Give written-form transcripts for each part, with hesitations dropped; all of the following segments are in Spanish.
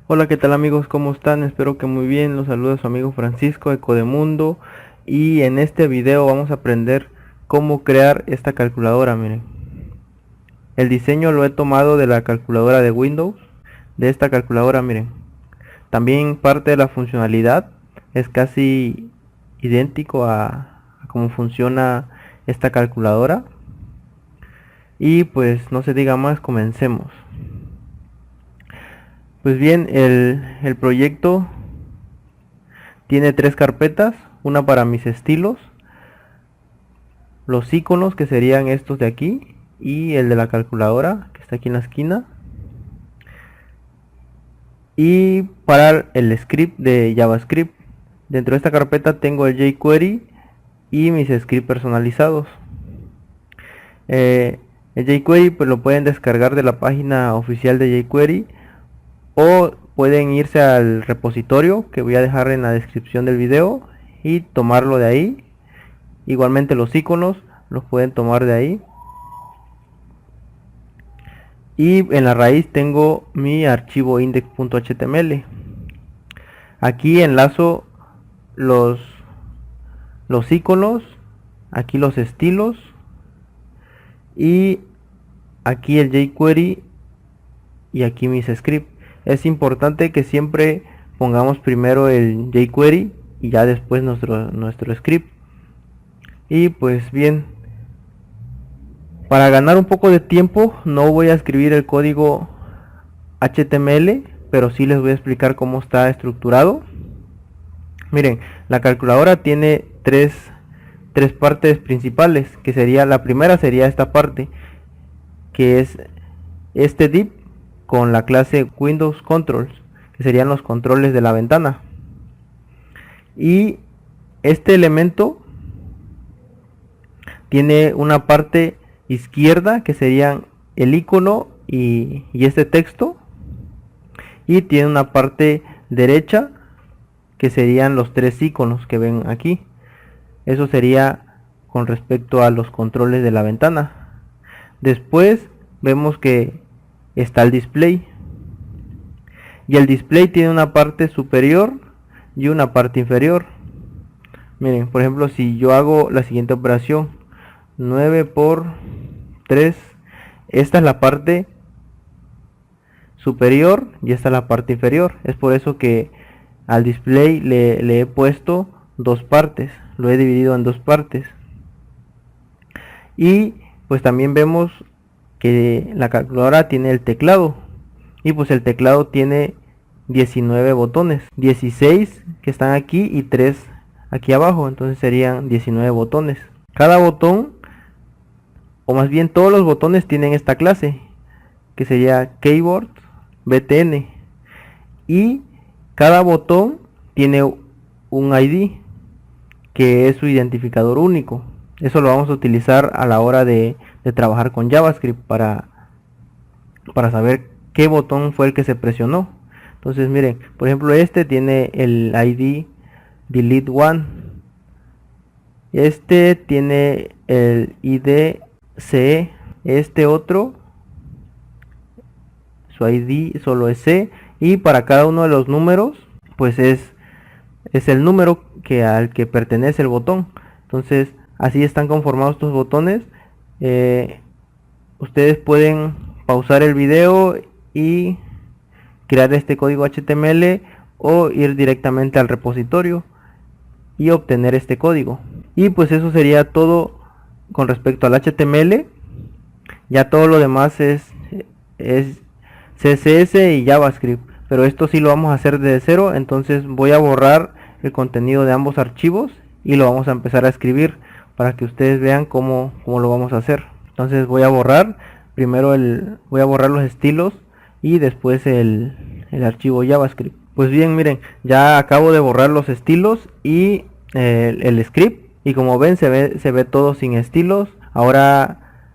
Hola, ¿qué tal amigos? ¿Cómo están? Espero que muy bien. Los saluda su amigo Francisco de Codemundo y en este video vamos a aprender cómo crear esta calculadora. Miren, el diseño lo he tomado de la calculadora de Windows, de esta calculadora. Miren, también parte de la funcionalidad es casi idéntico a cómo funciona esta calculadora. Y pues no se diga más, comencemos. Pues bien, el proyecto tiene tres carpetas, una para mis estilos, los iconos que serían estos de aquí y el de la calculadora que está aquí en la esquina, y para el script de JavaScript. Dentro de esta carpeta tengo el jQuery y mis scripts personalizados. El jQuery pues lo pueden descargar de la página oficial de jQuery o pueden irse al repositorio que voy a dejar en la descripción del video y tomarlo de ahí. Igualmente los iconos los pueden tomar de ahí. Y en la raíz tengo mi archivo index.html. Aquí enlazo los iconos, aquí los estilos y aquí el jQuery y aquí mis scripts. Es importante que siempre pongamos primero el jQuery y ya después nuestro script. Y pues bien, para ganar un poco de tiempo no voy a escribir el código HTML, pero sí les voy a explicar cómo está estructurado. Miren, la calculadora tiene tres partes principales, que sería, la primera sería esta parte, que es este div con la clase Windows Controls, que serían los controles de la ventana. Y este elemento tiene una parte izquierda que serían el icono y este texto, y tiene una parte derecha que serían los tres iconos que ven aquí. Eso sería con respecto a los controles de la ventana. Después vemos que está el display, y el display tiene una parte superior y una parte inferior. Miren, por ejemplo, si yo hago la siguiente operación, 9 por 3, esta es la parte superior y esta es la parte inferior. Es por eso que al display le he puesto dos partes, lo he dividido en dos partes. Y pues también vemos que la calculadora tiene el teclado, y pues el teclado tiene 19 botones, 16 que están aquí y 3 aquí abajo, entonces serían 19 botones. Cada botón, o más bien todos los botones, tienen esta clase que sería keyboard btn, y cada botón tiene un ID que es su identificador único. Eso lo vamos a utilizar a la hora de trabajar con JavaScript para saber qué botón fue el que se presionó. Entonces miren, por ejemplo, este tiene el ID delete one, este tiene el ID CE, este otro su ID solo es C, y para cada uno de los números pues es el número al que pertenece el botón. Entonces así están conformados estos botones. Ustedes pueden pausar el video y crear este código HTML o ir directamente al repositorio y obtener este código. Y pues eso sería todo con respecto al HTML. Ya todo lo demás es CSS y JavaScript, pero esto sí lo vamos a hacer desde cero. Entonces voy a borrar el contenido de ambos archivos y lo vamos a empezar a escribir para que ustedes vean cómo lo vamos a hacer. Entonces voy a borrar primero voy a borrar los estilos y después el archivo JavaScript. Pues bien, miren, ya acabo de borrar los estilos y el script, y como ven se ve todo sin estilos. Ahora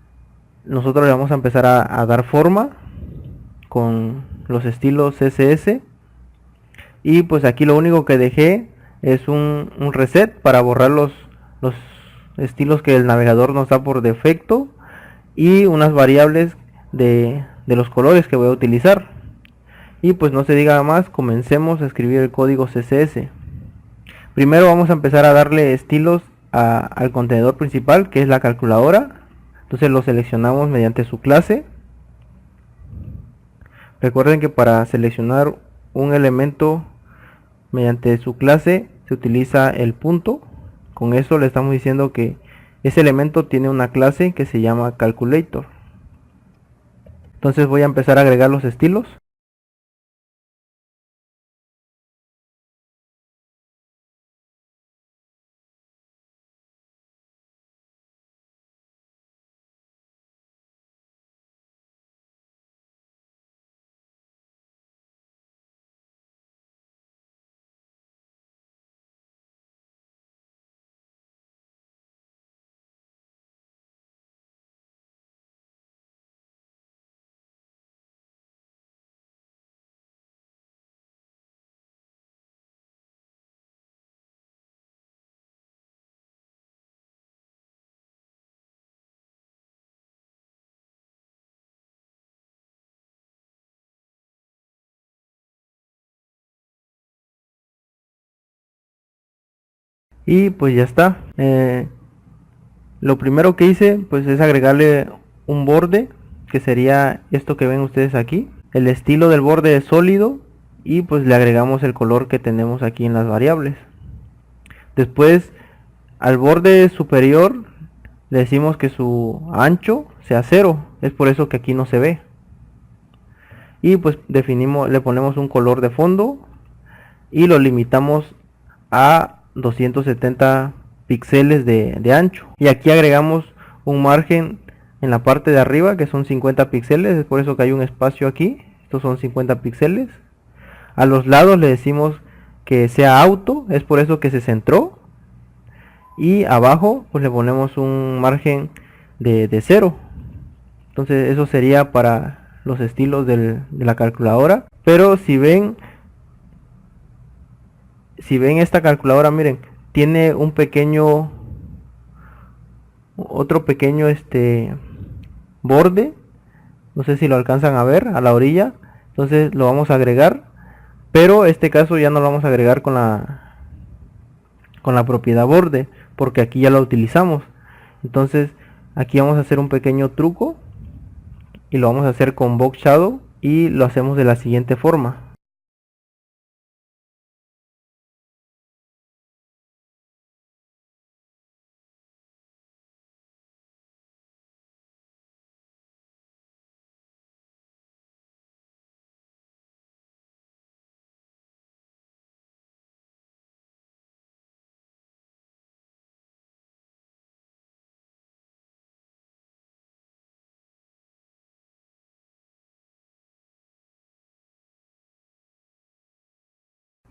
nosotros le vamos a empezar a dar forma con los estilos CSS, y pues aquí lo único que dejé es un reset para borrar los estilos que el navegador nos da por defecto y unas variables de los colores que voy a utilizar. Y pues no se diga más, comencemos a escribir el código CSS. Primero vamos a empezar a darle estilos al contenedor principal, que es la calculadora. Entonces lo seleccionamos mediante su clase. Recuerden que para seleccionar un elemento mediante su clase se utiliza el punto. Con eso le estamos diciendo que ese elemento tiene una clase que se llama calculator. Entonces voy a empezar a agregar los estilos. Y pues ya está. Lo primero que hice pues es agregarle un borde, que sería esto que ven ustedes aquí. El estilo del borde es sólido y pues le agregamos el color que tenemos aquí en las variables. Después al borde superior le decimos que su ancho sea 0, es por eso que aquí no se ve. Y pues le ponemos un color de fondo y lo limitamos a 270 píxeles de ancho. Y aquí agregamos un margen en la parte de arriba que son 50 píxeles, es por eso que hay un espacio aquí. Estos son 50 píxeles. A los lados le decimos que sea auto, es por eso que se centró. Y abajo pues le ponemos un margen de 0. Entonces eso sería para los estilos de la calculadora. Pero si ven esta calculadora, miren, tiene un pequeño, otro pequeño borde, no sé si lo alcanzan a ver a la orilla. Entonces lo vamos a agregar, pero este caso ya no lo vamos a agregar con la propiedad borde, porque aquí ya lo utilizamos. Entonces aquí vamos a hacer un pequeño truco y lo vamos a hacer con Box Shadow, y lo hacemos de la siguiente forma.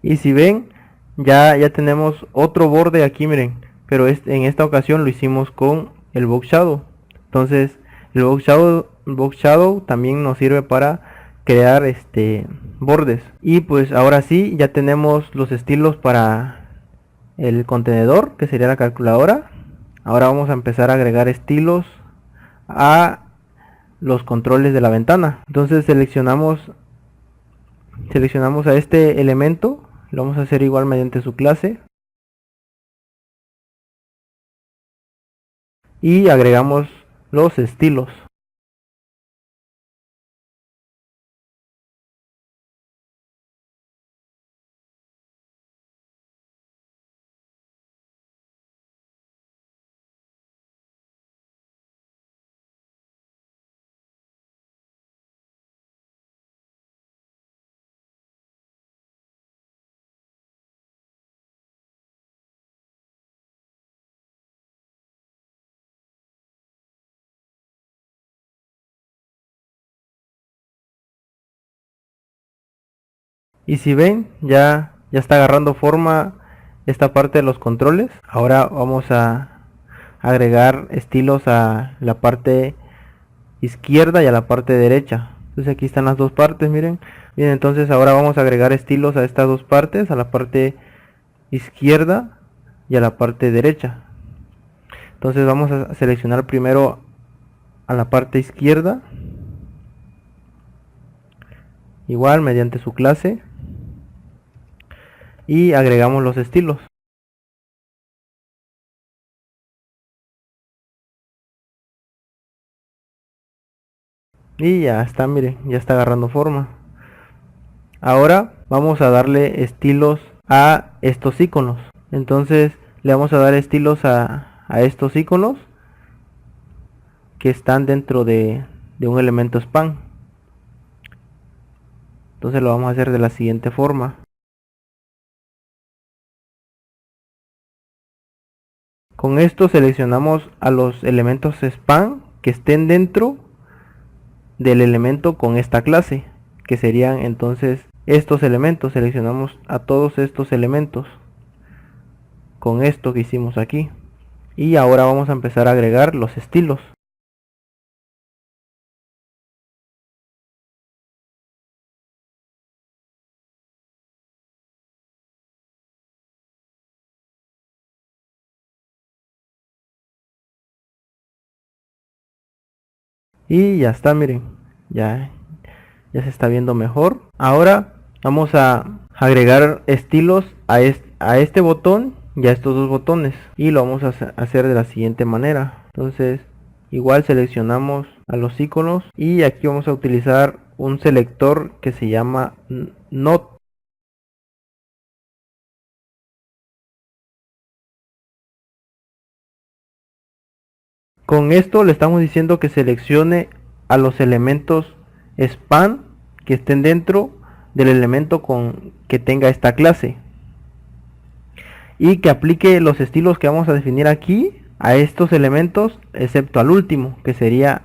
Y si ven, ya tenemos otro borde aquí, miren, pero en esta ocasión lo hicimos con el Box Shadow. Entonces el Box Shadow también nos sirve para crear bordes. Y pues ahora sí, ya tenemos los estilos para el contenedor, que sería la calculadora. Ahora vamos a empezar a agregar estilos a los controles de la ventana. Entonces seleccionamos a este elemento, lo vamos a hacer igual mediante su clase, y agregamos los estilos. Y si ven, ya está agarrando forma esta parte de los controles. Ahora vamos a agregar estilos a la parte izquierda y a la parte derecha. Entonces aquí están las dos partes, miren. Bien, entonces ahora vamos a agregar estilos a estas dos partes, a la parte izquierda y a la parte derecha. Entonces vamos a seleccionar primero a la parte izquierda igual mediante su clase, y agregamos los estilos. Y ya está, miren, ya está agarrando forma. Ahora vamos a darle estilos a estos iconos. Entonces le vamos a dar estilos a estos iconos que están dentro de un elemento span. Entonces lo vamos a hacer de la siguiente forma. Con esto seleccionamos a los elementos span que estén dentro del elemento con esta clase, que serían entonces estos elementos. Seleccionamos a todos estos elementos con esto que hicimos aquí, y ahora vamos a empezar a agregar los estilos. Y ya está, miren, ya se está viendo mejor. Ahora vamos a agregar estilos a este botón y a estos dos botones, y lo vamos a hacer de la siguiente manera. Entonces igual seleccionamos a los iconos y aquí vamos a utilizar un selector que se llama Not. Con esto le estamos diciendo que seleccione a los elementos span que estén dentro del elemento que tenga esta clase, y que aplique los estilos que vamos a definir aquí a estos elementos, excepto al último, que sería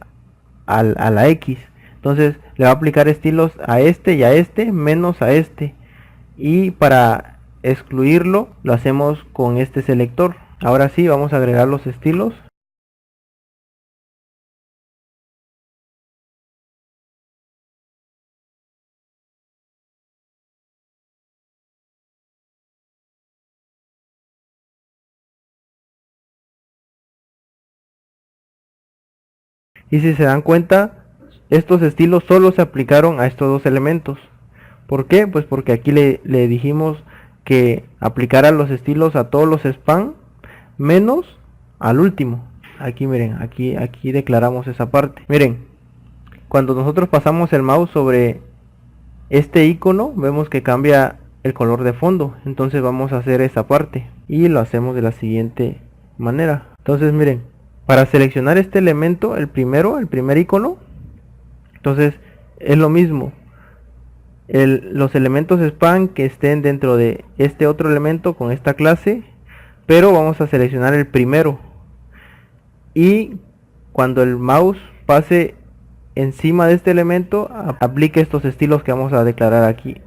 a la X. Entonces le va a aplicar estilos a este y a este, menos a este, y para excluirlo lo hacemos con este selector. Ahora sí, vamos a agregar los estilos. Y si se dan cuenta, estos estilos solo se aplicaron a estos dos elementos. ¿Por qué? Pues porque aquí le dijimos que aplicara los estilos a todos los span menos al último. Aquí miren, aquí declaramos esa parte. Miren, cuando nosotros pasamos el mouse sobre este icono, vemos que cambia el color de fondo. Entonces vamos a hacer esa parte y lo hacemos de la siguiente manera. Entonces miren, para seleccionar este elemento, el primer icono, entonces es lo mismo. Los elementos span que estén dentro de este otro elemento con esta clase, pero vamos a seleccionar el primero, y cuando el mouse pase encima de este elemento, aplique estos estilos que vamos a declarar aquí.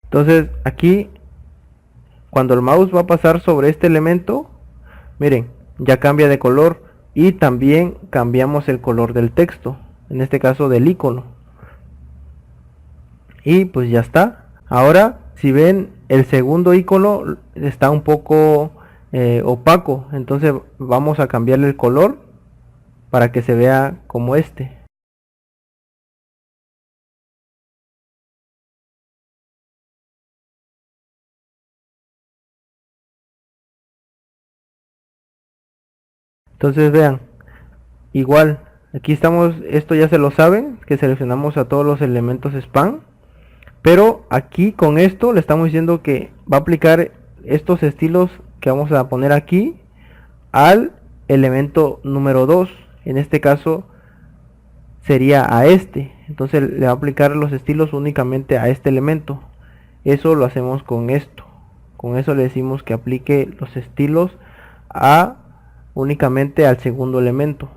Entonces aquí, cuando el mouse va a pasar sobre este elemento, miren, ya cambia de color, y también cambiamos el color del texto, en este caso del icono. Y pues ya está. Ahora, si ven, el segundo icono está un poco opaco, entonces vamos a cambiarle el color para que se vea como este. Entonces vean, igual, aquí estamos, esto ya se lo saben, que seleccionamos a todos los elementos span, pero aquí con esto le estamos diciendo que va a aplicar estos estilos que vamos a poner aquí al elemento número 2. En este caso sería a este. Entonces le va a aplicar los estilos únicamente a este elemento. Eso lo hacemos con esto. Con eso le decimos que aplique los estilos a únicamente al segundo elemento.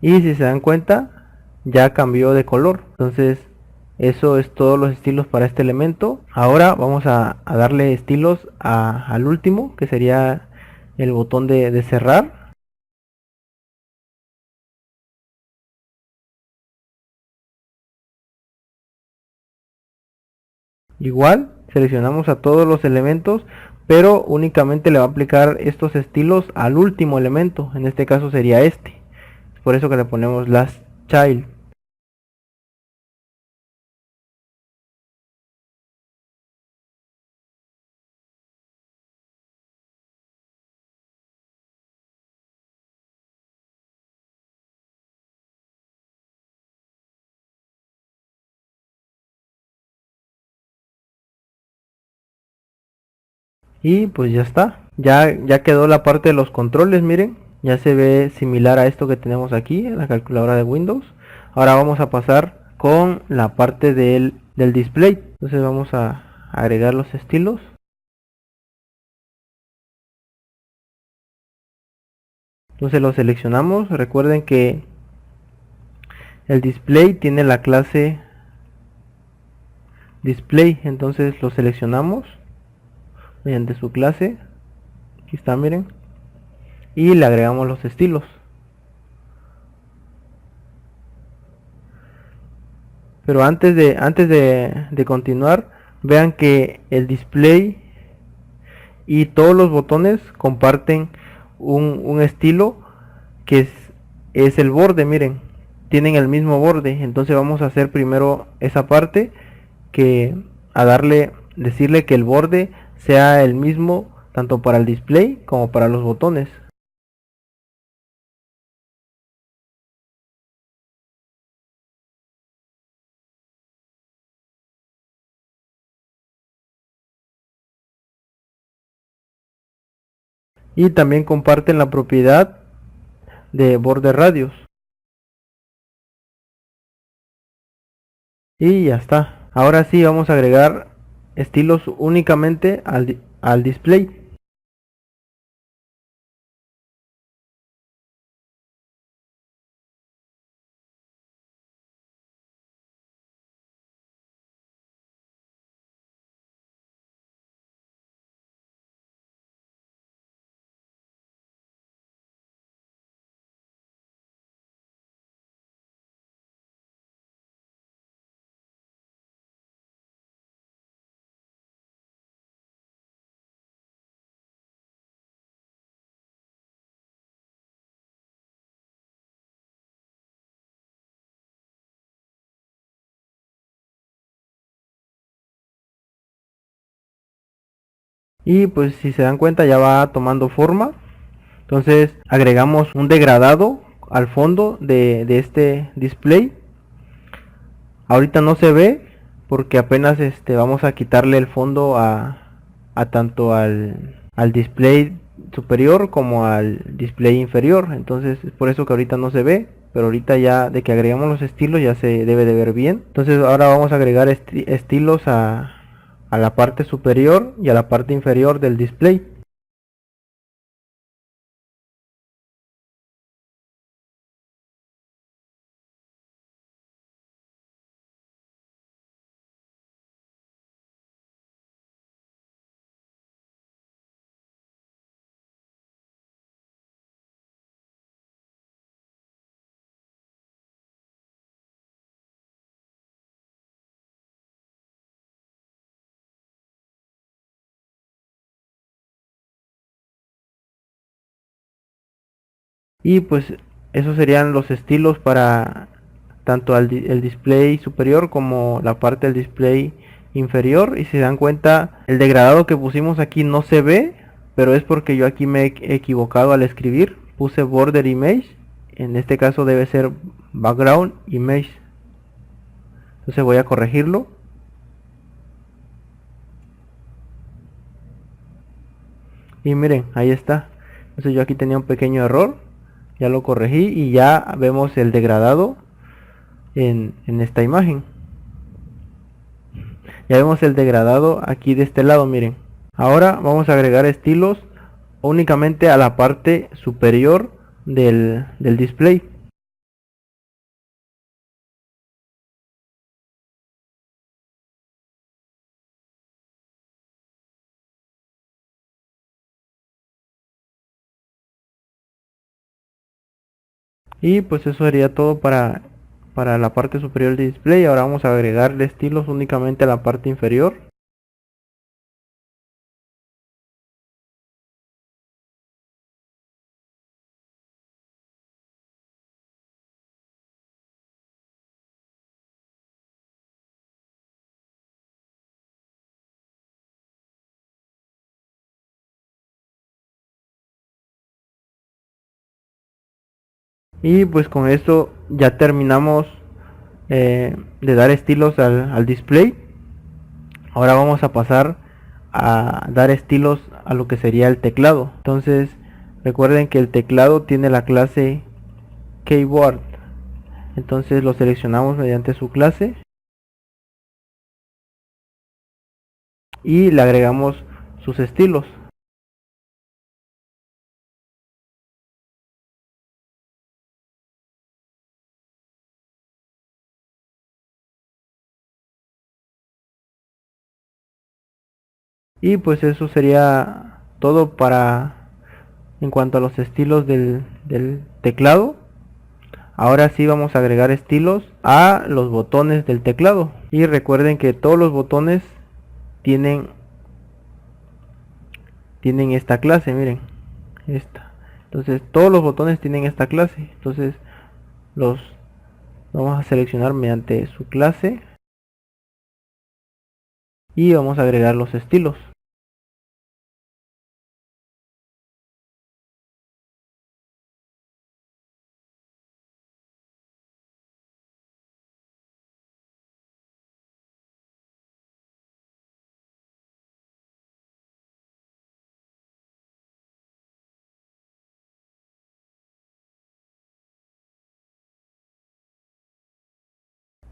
Y si se dan cuenta, ya cambió de color. Entonces Eso es todos los estilos para este elemento. Ahora vamos a darle estilos al último, que sería el botón de cerrar. Igual seleccionamos a todos los elementos, pero únicamente le va a aplicar estos estilos al último elemento. En este caso sería este. Es por eso que le ponemos last child. Y pues ya está. Ya quedó la parte de los controles, miren. Ya se ve similar a esto que tenemos aquí en la calculadora de Windows. Ahora vamos a pasar con la parte del display. Entonces vamos a agregar los estilos. Entonces lo seleccionamos. Recuerden que el display tiene la clase display. Entonces lo seleccionamos mediante su clase. Aquí está, miren. Y le agregamos los estilos. Pero antes de continuar, vean que el display y todos los botones comparten un estilo que es el borde, miren, tienen el mismo borde. Entonces vamos a hacer primero esa parte, que decirle que el borde sea el mismo tanto para el display como para los botones. Y también comparten la propiedad de borde radius. Y ya está. Ahora sí vamos a agregar estilos únicamente al display. Y pues si se dan cuenta ya va tomando forma. Entonces agregamos un degradado al fondo de este display. Ahorita no se ve porque apenas vamos a quitarle el fondo a tanto al display superior como al display inferior. Entonces es por eso que ahorita no se ve, pero ahorita ya de que agregamos los estilos ya se debe de ver bien. Entonces ahora vamos a agregar estilos a la parte superior y a la parte inferior del display. Y pues esos serían los estilos para tanto el display superior como la parte del display inferior. Y si se dan cuenta, el degradado que pusimos aquí no se ve, pero es porque yo aquí me he equivocado al escribir. Puse border image, en este caso debe ser background image. Entonces voy a corregirlo. Y miren, ahí está. Entonces yo aquí tenía un pequeño error, ya lo corregí y ya vemos el degradado en esta imagen. Ya vemos el degradado aquí de este lado, miren. Ahora vamos a agregar estilos únicamente a la parte superior del display. Y pues eso sería todo para la parte superior del display. Ahora vamos a agregarle estilos únicamente a la parte inferior. Y pues con esto ya terminamos de dar estilos al display. Ahora vamos a pasar a dar estilos a lo que sería el teclado. Entonces recuerden que el teclado tiene la clase keyboard. Entonces lo seleccionamos mediante su clase y le agregamos sus estilos. Y pues eso sería todo para en cuanto a los estilos del teclado. Ahora sí vamos a agregar estilos a los botones del teclado. Y recuerden que todos los botones tienen esta clase, miren, esta. Entonces todos los botones tienen esta clase. Entonces los vamos a seleccionar mediante su clase y vamos a agregar los estilos.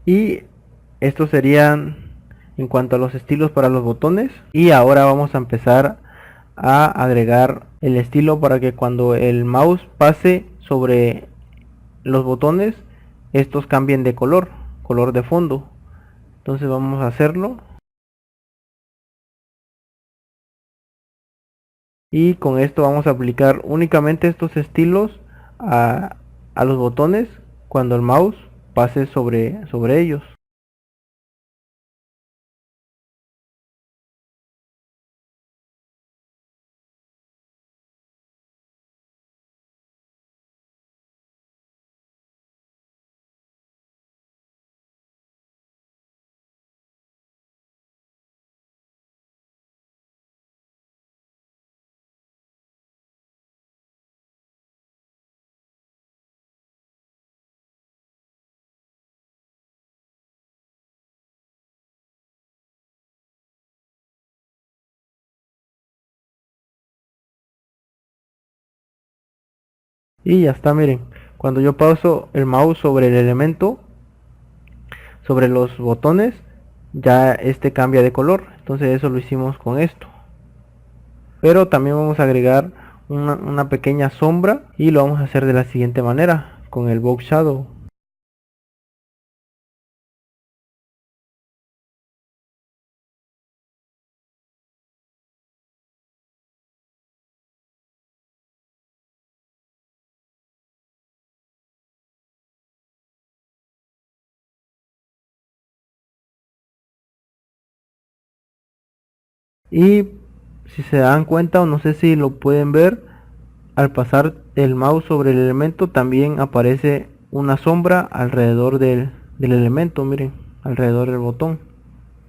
Y estos serían en cuanto a los estilos para los botones. Y ahora vamos a empezar a agregar el estilo para que cuando el mouse pase sobre los botones, estos cambien de color de fondo. Entonces vamos a hacerlo. Y con esto vamos a aplicar únicamente estos estilos a los botones cuando el mouse pase sobre ellos. Y ya está, miren, cuando yo paso el mouse sobre el elemento, sobre los botones, ya este cambia de color. Entonces eso lo hicimos con esto. Pero también vamos a agregar una pequeña sombra y lo vamos a hacer de la siguiente manera, con el box shadow. Y si se dan cuenta o no sé si lo pueden ver, al pasar el mouse sobre el elemento también aparece una sombra alrededor del elemento, miren, alrededor del botón.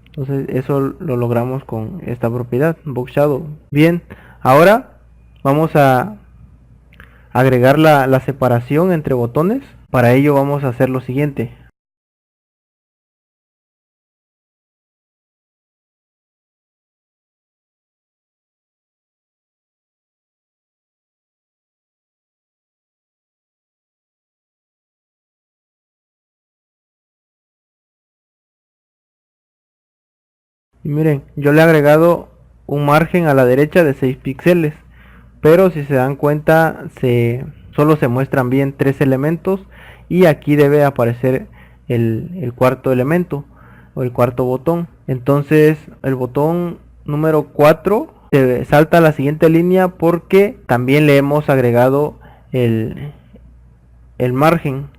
Entonces eso lo logramos con esta propiedad, box shadow. Bien, ahora vamos a agregar la separación entre botones. Para ello vamos a hacer lo siguiente. Y miren, yo le he agregado un margen a la derecha de 6 píxeles, pero si se dan cuenta solo se muestran bien 3 elementos y aquí debe aparecer el cuarto elemento o el cuarto botón. Entonces el botón número 4 se salta a la siguiente línea porque también le hemos agregado el, el margen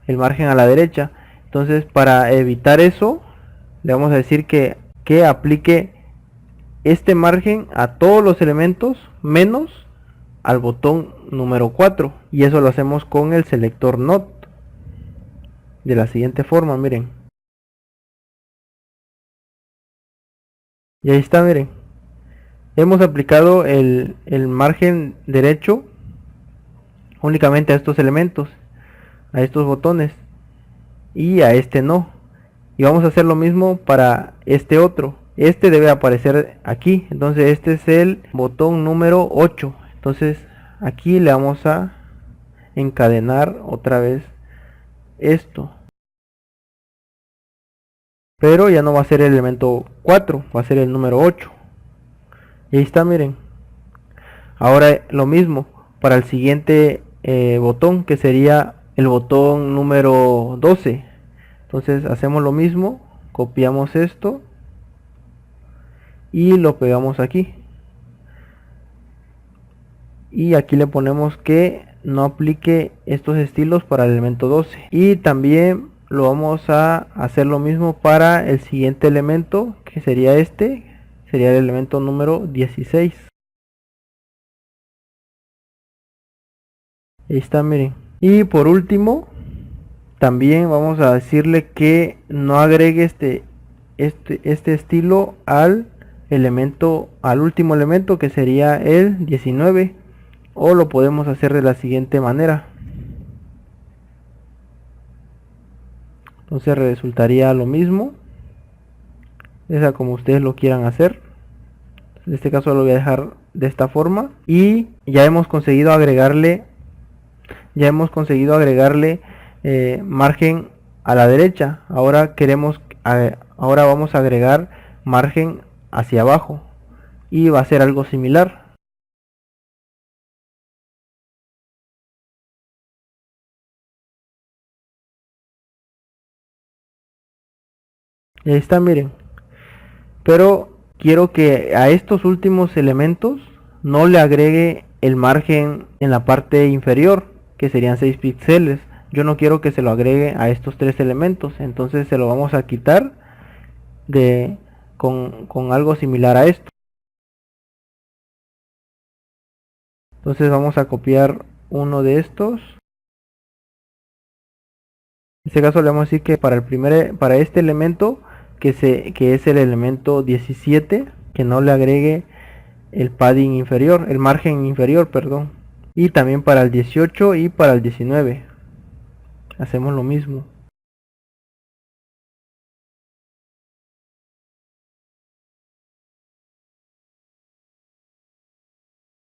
a la derecha. Entonces, para evitar eso, le vamos a decir que aplique este margen a todos los elementos menos al botón número 4, y eso lo hacemos con el selector Not de la siguiente forma, miren. Y ahí está, miren. Hemos aplicado el margen derecho únicamente a estos elementos, a estos botones, y a este no. Y vamos a hacer lo mismo para este otro. Este debe aparecer aquí. Entonces este es el botón número 8. Entonces aquí le vamos a encadenar otra vez esto. Pero ya no va a ser el elemento 4, va a ser el número 8. Y ahí está, miren. Ahora lo mismo para el siguiente botón, que sería el botón número 12. Entonces hacemos lo mismo, copiamos esto y lo pegamos aquí. Y aquí le ponemos que no aplique estos estilos para el elemento 12. Y también lo vamos a hacer lo mismo para el siguiente elemento, que sería este, sería el elemento número 16. Ahí está, miren. Y por último, también vamos a decirle que no agregue este estilo al último elemento, que sería el 19. O lo podemos hacer de la siguiente manera. Entonces resultaría lo mismo. Esa como ustedes lo quieran hacer. En este caso lo voy a dejar de esta forma. Y ya hemos conseguido agregarle margen a la derecha. Ahora vamos a agregar margen hacia abajo. Y va a ser algo similar. Y ahí está, miren. Pero quiero que a estos últimos elementos no le agregue el margen en la parte inferior, que serían 6 píxeles. Yo no quiero que se lo agregue a estos tres elementos, entonces se lo vamos a quitar con algo similar a esto. Entonces vamos a copiar uno de estos. En este caso le vamos a decir que para este elemento, que es el elemento 17, que no le agregue el padding inferior, el margen inferior, perdón. Y también para el 18 y para el 19 hacemos lo mismo.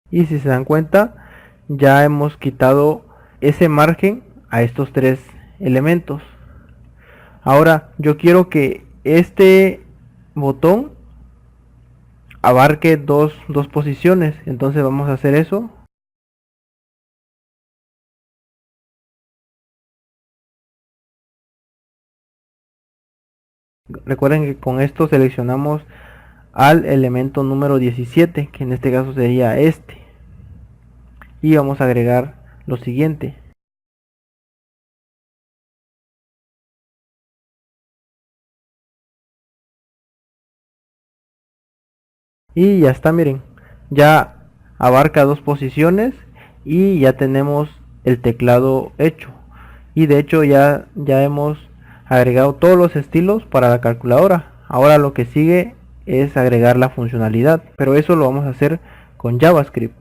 Y si se dan cuenta, ya hemos quitado ese margen a estos tres elementos. Ahora yo quiero que este botón abarque dos posiciones, entonces vamos a hacer eso. Recuerden que con esto seleccionamos al elemento número 17, que en este caso sería este, y vamos a agregar lo siguiente. Y ya está, miren, ya abarca dos posiciones y ya tenemos el teclado hecho. Y de hecho ya hemos agregado todos los estilos para la calculadora. Ahora lo que sigue es agregar la funcionalidad, pero eso lo vamos a hacer con JavaScript.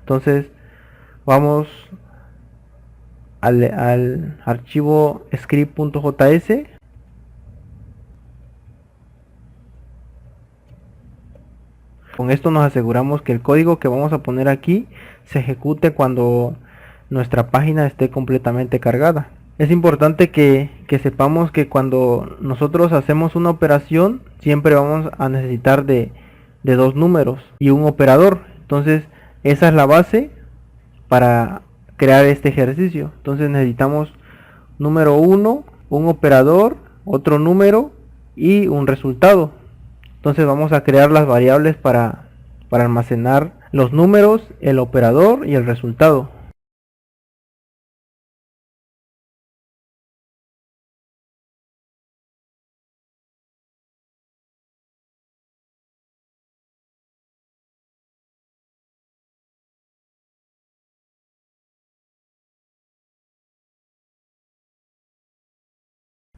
Entonces vamos al archivo script.js. Con esto nos aseguramos que el código que vamos a poner aquí se ejecute cuando nuestra página esté completamente cargada. Es importante que sepamos que cuando nosotros hacemos una operación siempre vamos a necesitar de dos números y un operador. Entonces esa es la base para crear este ejercicio. Entonces necesitamos número 1, un operador, otro número y un resultado. Entonces vamos a crear las variables para almacenar los números, el operador y el resultado.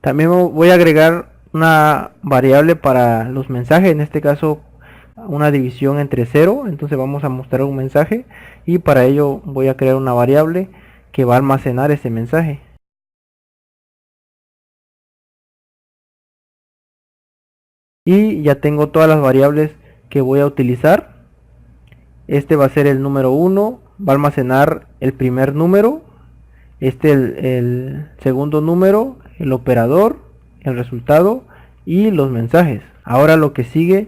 También voy a agregar una variable para los mensajes, en este caso una división entre 0, entonces vamos a mostrar un mensaje y para ello voy a crear una variable que va a almacenar ese mensaje. Y ya tengo todas las variables que voy a utilizar. Este va a ser el número 1, va a almacenar el primer número, este el segundo número, el operador, el resultado y los mensajes. Ahora lo que sigue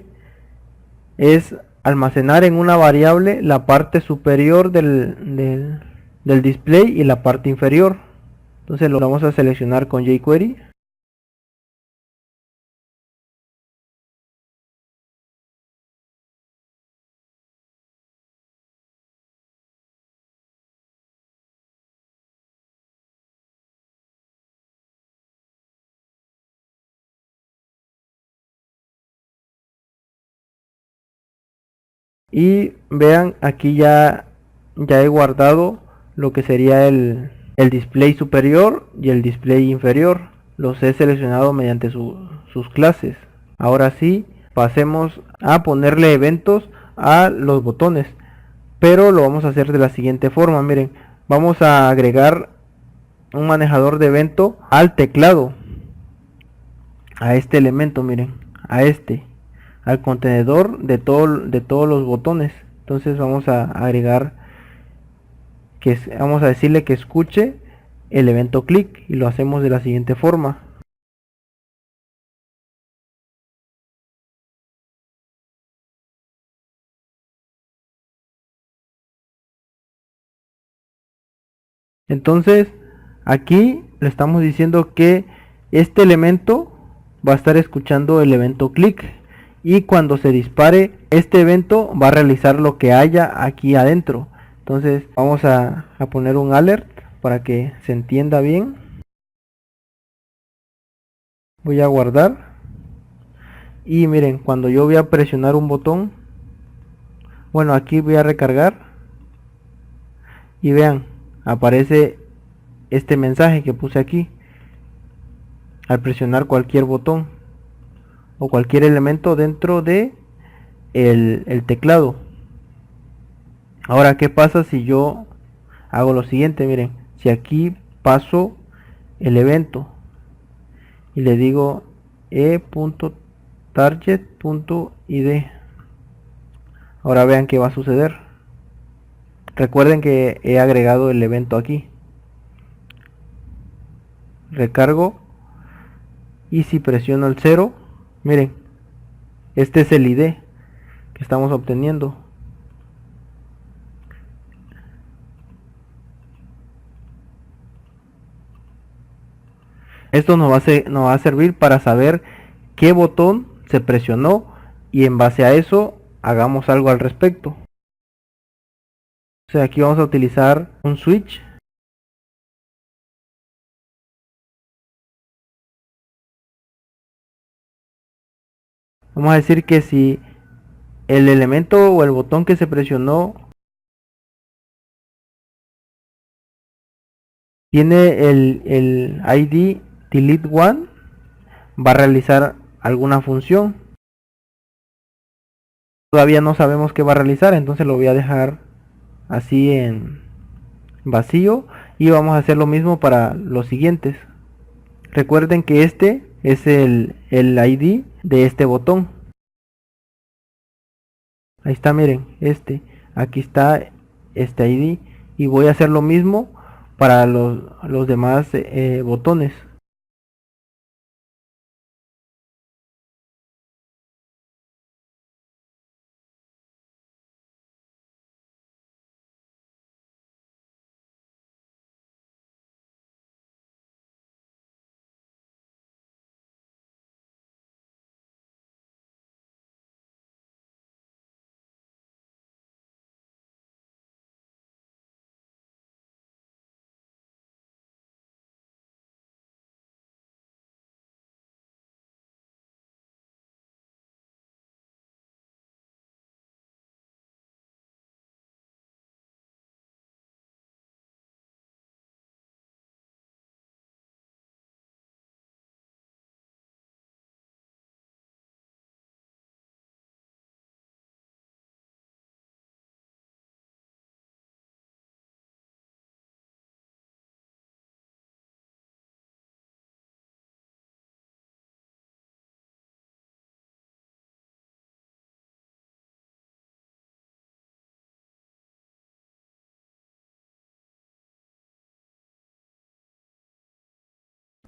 es almacenar en una variable la parte superior del display y la parte inferior. Entonces lo vamos a seleccionar con jQuery. Y vean, aquí ya he guardado lo que sería el display superior y el display inferior. Los he seleccionado mediante sus clases. Ahora sí, pasemos a ponerle eventos a los botones. Pero lo vamos a hacer de la siguiente forma. Miren, vamos a agregar un manejador de evento al teclado. A este elemento, miren, a este. Al contenedor de todos los botones. Entonces vamos a agregar vamos a decirle que escuche el evento clic y lo hacemos de la siguiente forma. Entonces aquí le estamos diciendo que este elemento va a estar escuchando el evento clic y cuando se dispare este evento va a realizar lo que haya aquí adentro. Entonces vamos a poner un alert para que se entienda bien. Voy a guardar y miren, cuando yo voy a presionar un botón, bueno, aquí voy a recargar y vean, aparece este mensaje que puse aquí al presionar cualquier botón o cualquier elemento dentro de el teclado. Ahora, ¿qué pasa si yo hago lo siguiente? Miren, si aquí paso el evento y le digo e.target.id, ahora vean qué va a suceder. Recuerden que he agregado el evento aquí. Recargo y si presiono el 0, miren, este es el ID que estamos obteniendo. Esto nos va a servir para saber qué botón se presionó y en base a eso hagamos algo al respecto. O sea, aquí vamos a utilizar un switch. Vamos a decir que si el elemento o el botón que se presionó tiene el ID delete one, va a realizar alguna función. Todavía no sabemos qué va a realizar, entonces lo voy a dejar así en vacío y vamos a hacer lo mismo para los siguientes. Recuerden que este es el ID de este botón. Ahí está, miren, aquí está este ID y voy a hacer lo mismo para los demás botones.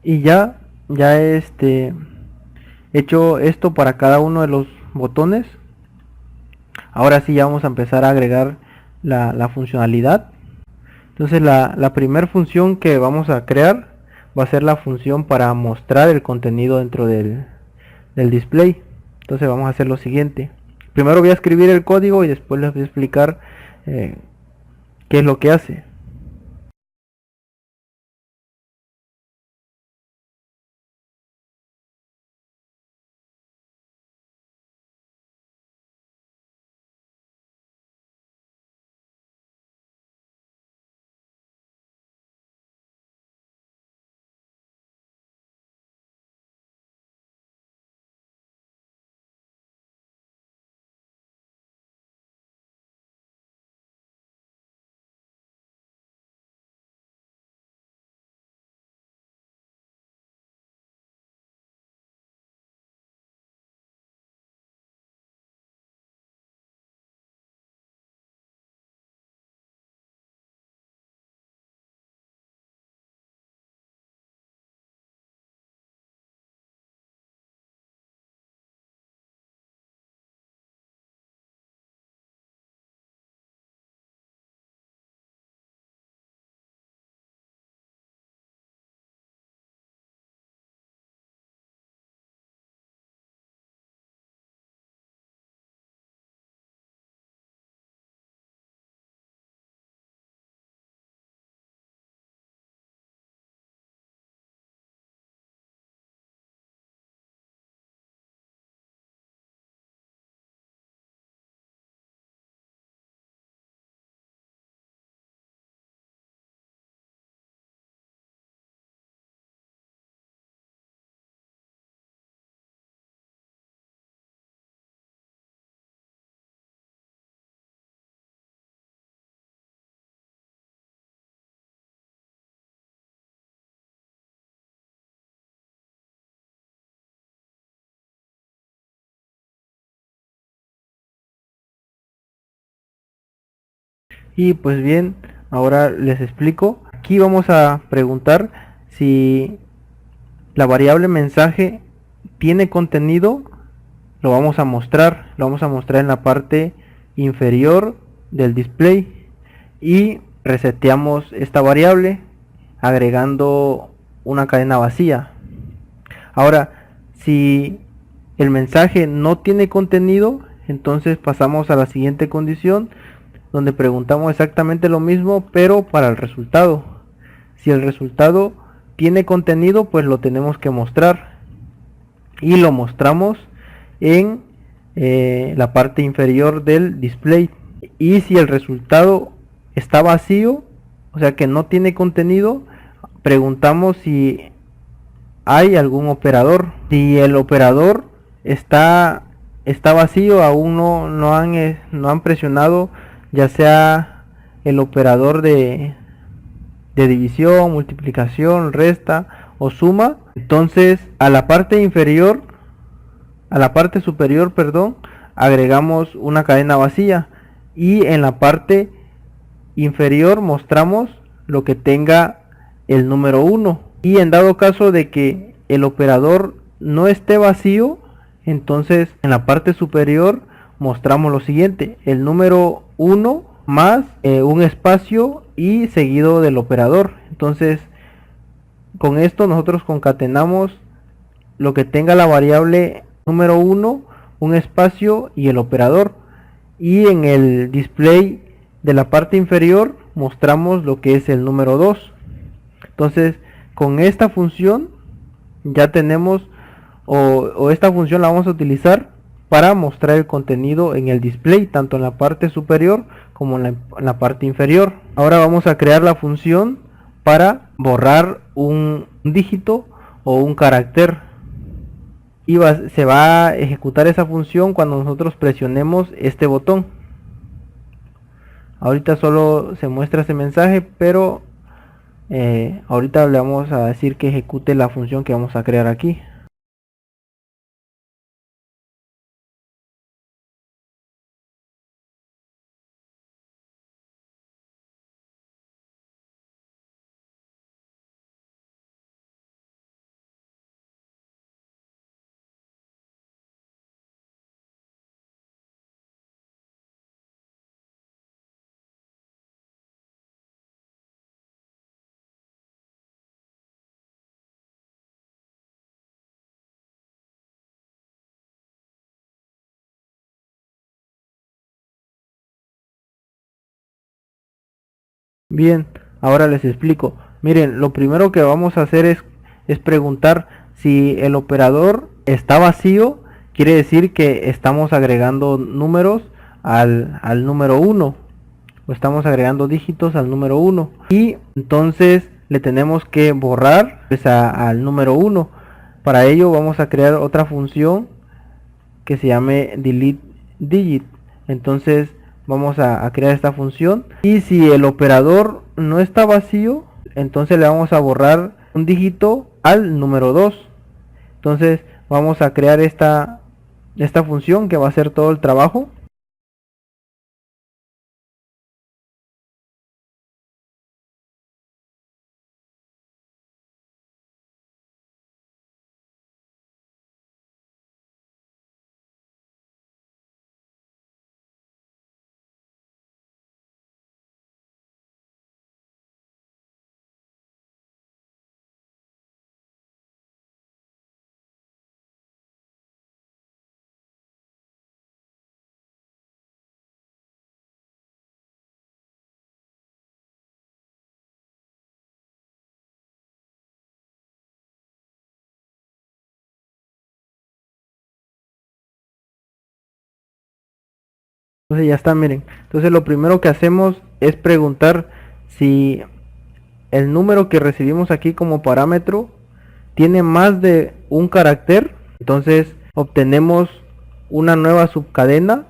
Y ya hecho esto para cada uno de los botones. Ahora sí ya vamos a empezar a agregar la funcionalidad. Entonces la primera función que vamos a crear va a ser la función para mostrar el contenido dentro del display. Entonces vamos a hacer lo siguiente. Primero voy a escribir el código y después les voy a explicar qué es lo que hace. Y pues bien, ahora les explico. Aquí vamos a preguntar si la variable mensaje tiene contenido. Lo vamos a mostrar en la parte inferior del display y reseteamos esta variable agregando una cadena vacía. Ahora, si el mensaje no tiene contenido, entonces pasamos a la siguiente condición donde preguntamos exactamente lo mismo pero para el resultado. Si el resultado tiene contenido, pues lo tenemos que mostrar y lo mostramos en la parte inferior del display. Y si el resultado está vacío, o sea que no tiene contenido, preguntamos si hay algún operador. Si el operador está vacío, aún no han presionado ya sea el operador de división, multiplicación, resta o suma, entonces a la parte superior, perdón, agregamos una cadena vacía y en la parte inferior mostramos lo que tenga el número 1. Y en dado caso de que el operador no esté vacío, entonces en la parte superior mostramos lo siguiente: el número 1 más un espacio y seguido del operador. Entonces con esto nosotros concatenamos lo que tenga la variable número 1, un espacio y el operador. Y en el display de la parte inferior mostramos lo que es el número 2. Entonces con esta función ya tenemos, o esta función la vamos a utilizar para mostrar el contenido en el display, tanto en la parte superior como en la parte inferior. Ahora vamos a crear la función para borrar un dígito o un carácter. Y se va a ejecutar esa función cuando nosotros presionemos este botón. Ahorita solo se muestra ese mensaje, pero ahorita le vamos a decir que ejecute la función que vamos a crear aquí. Bien, ahora les explico. Miren, lo primero que vamos a hacer es preguntar si el operador está vacío, quiere decir que estamos agregando números al número 1, o estamos agregando dígitos al número 1, y entonces le tenemos que borrar pues, al número 1. Para ello vamos a crear otra función que se llame delete digit. Entonces vamos a crear esta función, y si el operador no está vacío, entonces le vamos a borrar un dígito al número 2. Entonces vamos a crear esta función que va a hacer todo el trabajo. Entonces ya está, miren. Entonces lo primero que hacemos es preguntar si el número que recibimos aquí como parámetro tiene más de un carácter. Entonces obtenemos una nueva subcadena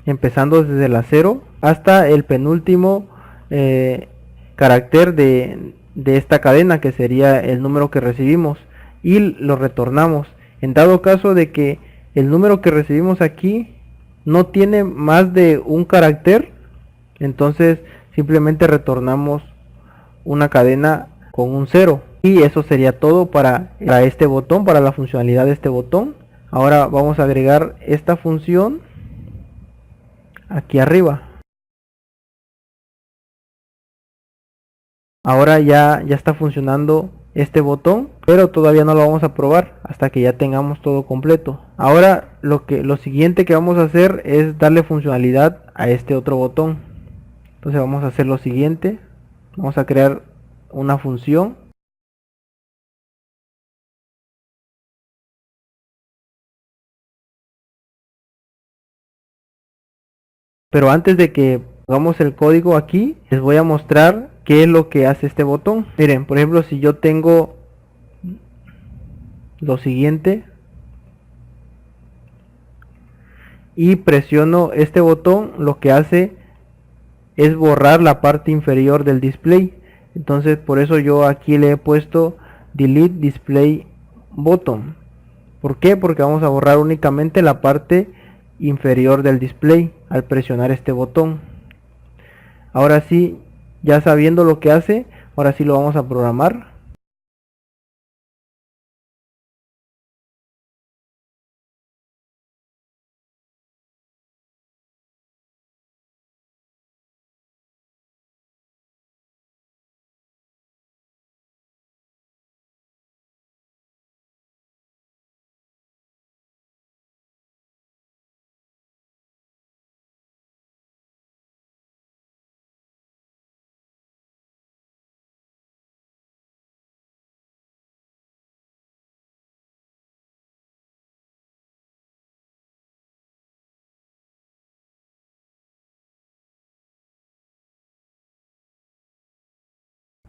empezando desde la 0 hasta el penúltimo carácter de esta cadena, que sería el número que recibimos, y lo retornamos. En dado caso de que el número que recibimos aquí no tiene más de un carácter, entonces simplemente retornamos una cadena con un 0. Y eso sería todo para este botón, para la funcionalidad de este botón. Ahora vamos a agregar esta función aquí arriba. Ahora ya está funcionando este botón, pero todavía no lo vamos a probar hasta que ya tengamos todo completo. Ahora lo siguiente que vamos a hacer es darle funcionalidad a este otro botón. Entonces vamos a hacer lo siguiente. Vamos a crear una función. Pero antes de que pongamos el código aquí, les voy a mostrar qué es lo que hace este botón. Miren, por ejemplo, si yo tengo lo siguiente y presiono este botón, lo que hace es borrar la parte inferior del display. Entonces por eso yo aquí le he puesto delete display button. ¿Por qué? Porque vamos a borrar únicamente la parte inferior del display al presionar este botón. Ahora sí, ya sabiendo lo que hace, ahora sí lo vamos a programar.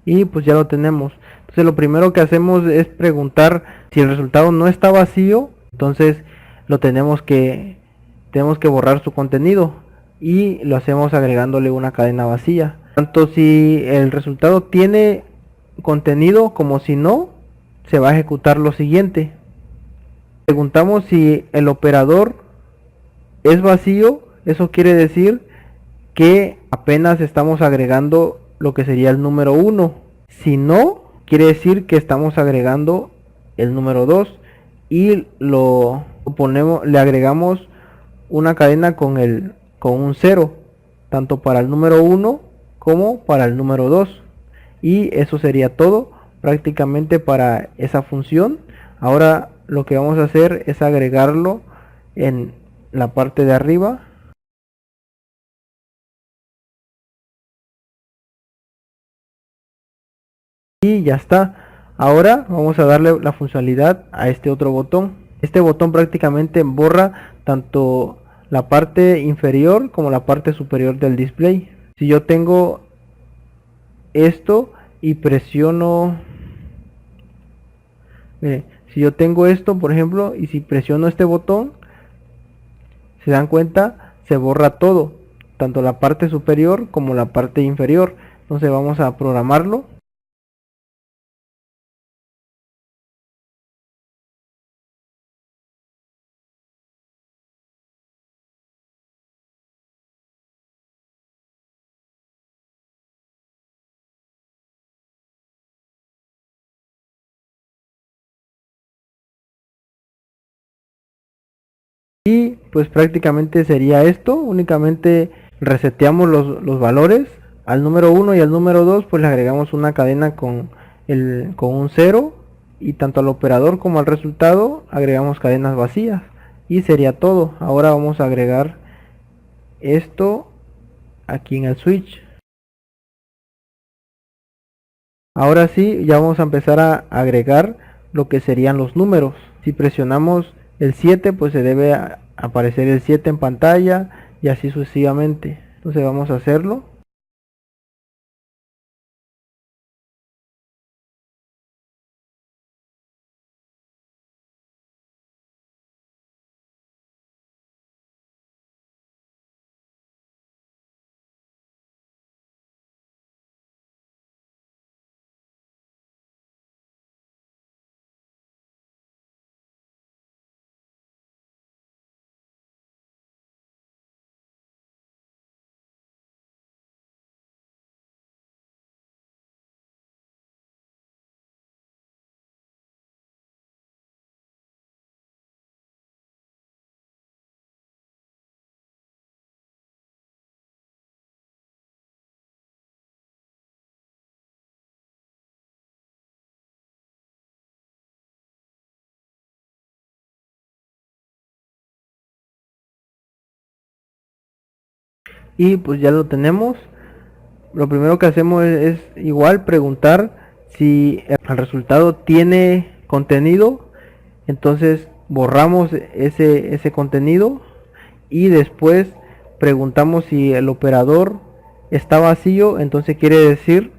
Y pues ya lo tenemos. Entonces lo primero que hacemos es preguntar si el resultado no está vacío, entonces lo tenemos que borrar su contenido, y lo hacemos agregándole una cadena vacía. Tanto si el resultado tiene contenido como si no, se va a ejecutar lo siguiente. Preguntamos si el operador es vacío. Eso quiere decir que apenas estamos agregando lo que sería el número 1. Si no, quiere decir que estamos agregando el número 2 y le agregamos una cadena con un 0, tanto para el número 1 como para el número 2. Y eso sería todo prácticamente para esa función. Ahora lo que vamos a hacer es agregarlo en la parte de arriba. Y ya está. Ahora vamos a darle la funcionalidad a este otro botón. Este botón prácticamente borra tanto la parte inferior como la parte superior del display. Si yo tengo esto y presiono, mire, si yo tengo esto por ejemplo y si presiono este botón, se dan cuenta, se borra todo, tanto la parte superior como la parte inferior. Entonces vamos a programarlo. Y pues prácticamente sería esto, únicamente reseteamos los valores al número 1 y al número 2, pues le agregamos una cadena con un 0 y tanto al operador como al resultado agregamos cadenas vacías y sería todo. Ahora vamos a agregar esto aquí en el switch. Ahora sí, ya vamos a empezar a agregar lo que serían los números. Si presionamos el 7, pues se debe aparecer el 7 en pantalla y así sucesivamente. Entonces vamos a hacerlo. Y pues ya lo tenemos. Lo primero que hacemos es igual preguntar si el resultado tiene contenido. Entonces borramos ese contenido y después preguntamos si el operador está vacío. Entonces quiere decir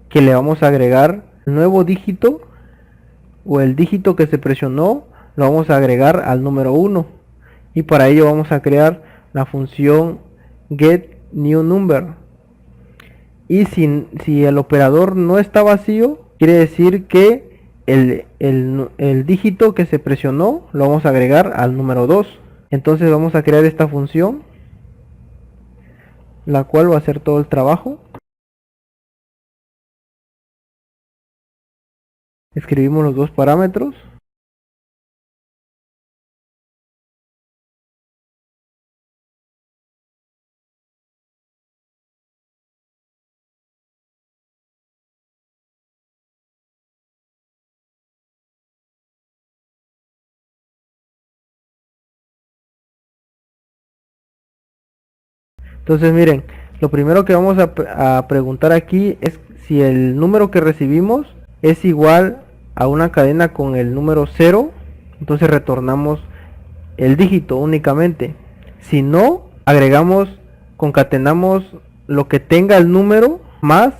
que le vamos a agregar nuevo dígito o el dígito que se presionó lo vamos a agregar al número 1 y para ello vamos a crear la función get new number. Y si el operador no está vacío, quiere decir que el dígito que se presionó lo vamos a agregar al número 2. Entonces vamos a crear esta función, la cual va a hacer todo el trabajo. Escribimos los dos parámetros. Entonces miren, lo primero que vamos a preguntar aquí es si el número que recibimos es igual a una cadena con el número 0. Entonces retornamos el dígito únicamente. Si no, agregamos, concatenamos lo que tenga el número más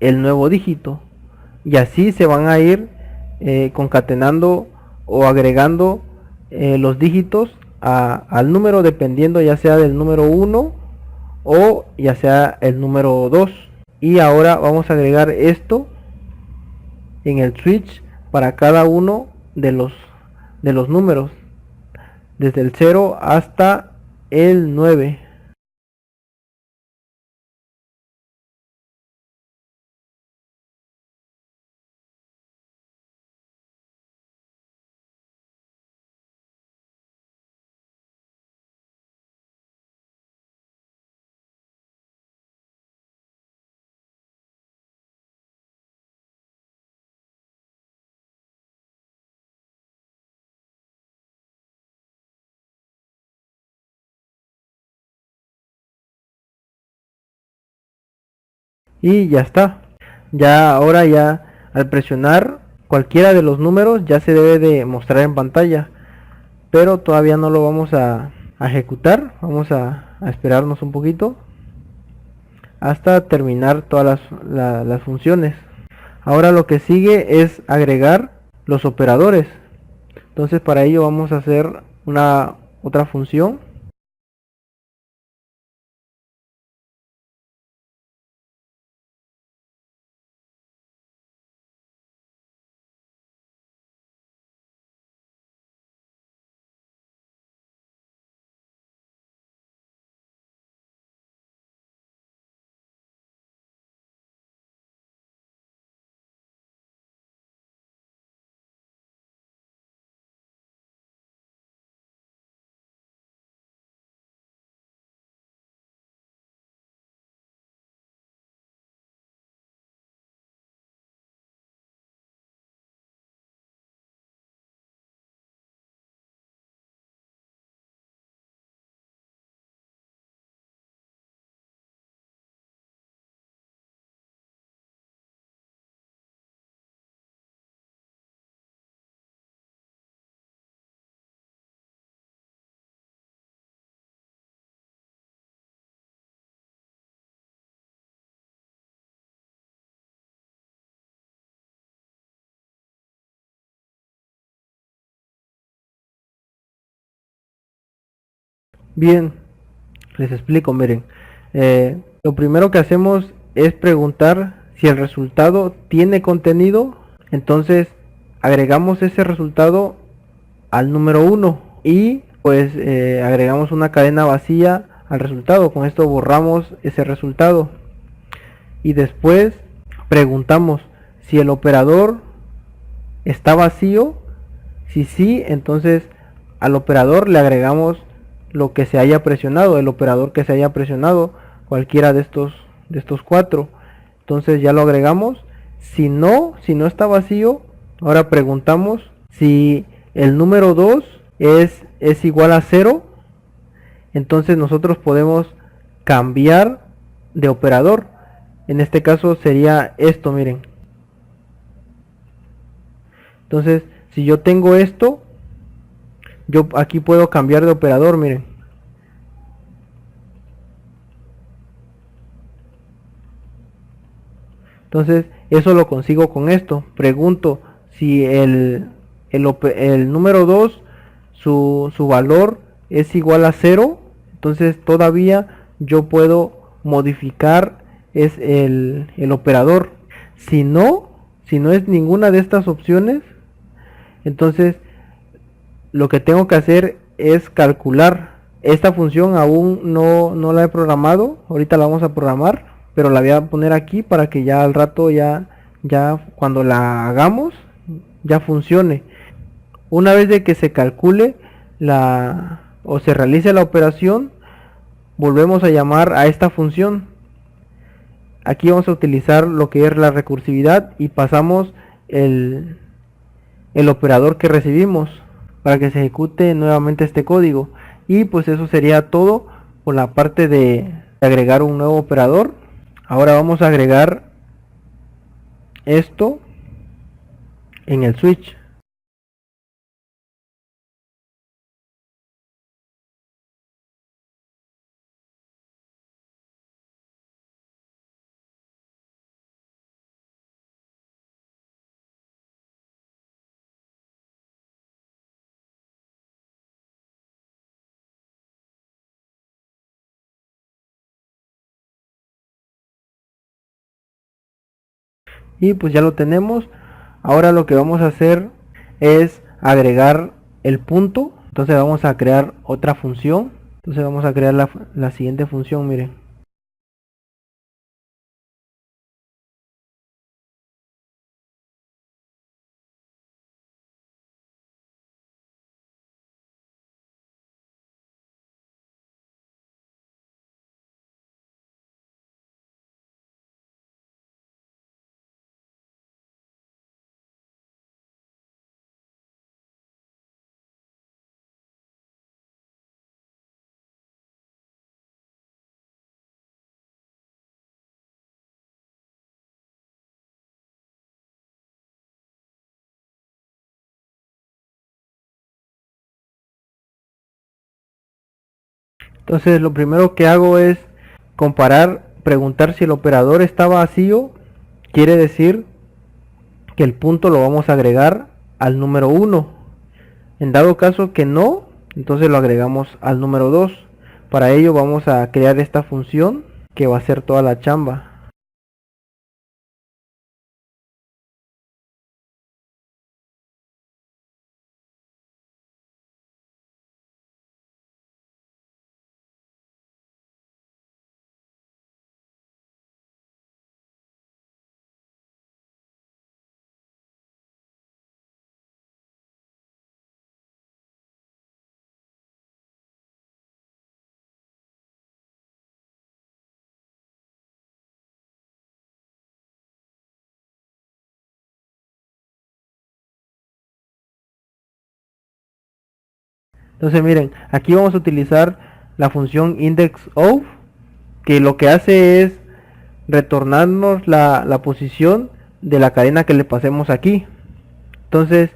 el nuevo dígito. Y así se van a ir concatenando o agregando los dígitos al número dependiendo ya sea del número 1 o ya sea el número 2. Y ahora vamos a agregar esto en el switch para cada uno de los números, desde el 0 hasta el 9. Y ya está. Ya ahora ya Al presionar cualquiera de los números ya se debe de mostrar en pantalla, pero todavía no lo vamos a ejecutar. Vamos a esperarnos un poquito hasta terminar todas las funciones. Ahora lo que sigue es agregar los operadores. Entonces para ello vamos a hacer una otra función. Bien, les explico, miren. Lo primero que hacemos es preguntar si el resultado tiene contenido. Entonces agregamos ese resultado al número 1 y pues agregamos una cadena vacía al resultado. Con esto borramos ese resultado y después preguntamos si el operador está vacío. Si sí, entonces al operador le agregamos lo que se haya presionado, el operador que se haya presionado, cualquiera de estos cuatro. Entonces ya lo agregamos. Si no está vacío, ahora preguntamos si el número 2 es igual a 0. Entonces nosotros podemos cambiar de operador. En este caso sería esto, miren. Entonces, si yo tengo esto, yo aquí puedo cambiar de operador, miren. Entonces, eso lo consigo con esto. Pregunto si el número 2, su valor es igual a 0. Entonces, todavía yo puedo modificar el operador. Si no es ninguna de estas opciones, entonces lo que tengo que hacer es calcular. Esta función aún no la he programado, ahorita la vamos a programar, pero la voy a poner aquí para que ya al rato ya cuando la hagamos ya funcione. Una vez de que se calcule o se realice la operación, volvemos a llamar a esta función. Aquí vamos a utilizar lo que es la recursividad y pasamos el operador que recibimos para que se ejecute nuevamente este código. Y pues eso sería todo por la parte de agregar un nuevo operador. Ahora vamos a agregar esto en el switch. Y pues ya lo tenemos. Ahora lo que vamos a hacer es agregar el punto. Entonces vamos a crear otra función. Entonces vamos a crear la siguiente función, miren. Entonces lo primero que hago es comparar, preguntar si el operador está vacío. Quiere decir que el punto lo vamos a agregar al número 1. En dado caso que no, entonces lo agregamos al número 2. Para ello vamos a crear esta función que va a ser toda la chamba. Entonces miren, aquí vamos a utilizar la función indexOf, que lo que hace es retornarnos la posición de la cadena que le pasemos aquí. Entonces,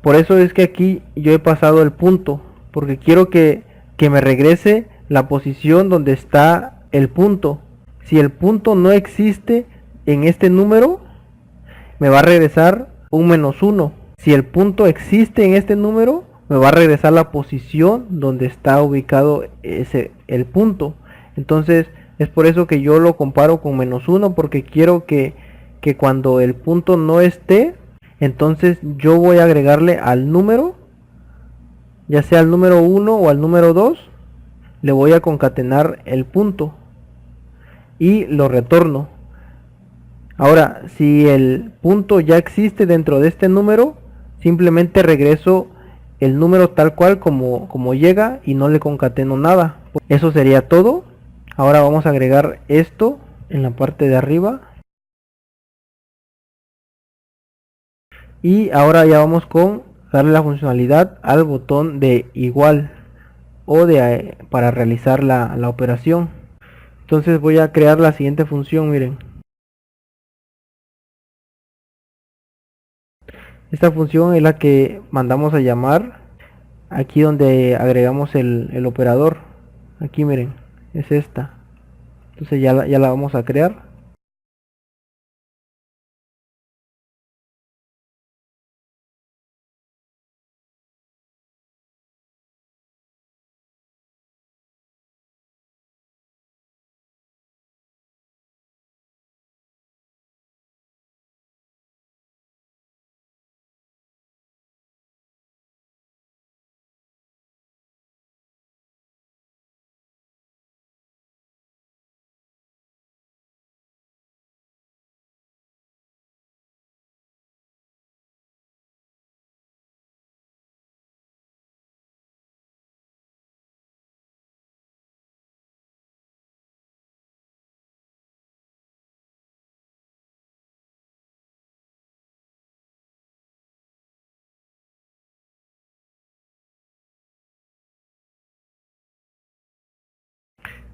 por eso es que aquí yo he pasado el punto, porque quiero que me regrese la posición donde está el punto. Si el punto no existe en este número, me va a regresar un -1. Si el punto existe en este número, me va a regresar la posición donde está ubicado el punto. Entonces es por eso que yo lo comparo con -1, porque quiero que cuando el punto no esté, entonces yo voy a agregarle al número, ya sea al número 1 o al número 2, le voy a concatenar el punto y lo retorno. Ahora, si el punto ya existe dentro de este número, simplemente regreso el número tal cual como llega y no le concateno nada. Eso sería todo. Ahora vamos a agregar esto en la parte de arriba. Y ahora ya vamos con darle la funcionalidad al botón de igual o de para realizar la operación. Entonces voy a crear la siguiente función, miren. Esta función es la que mandamos a llamar aquí donde agregamos el operador. Aquí miren, es esta. Entonces ya la vamos a crear.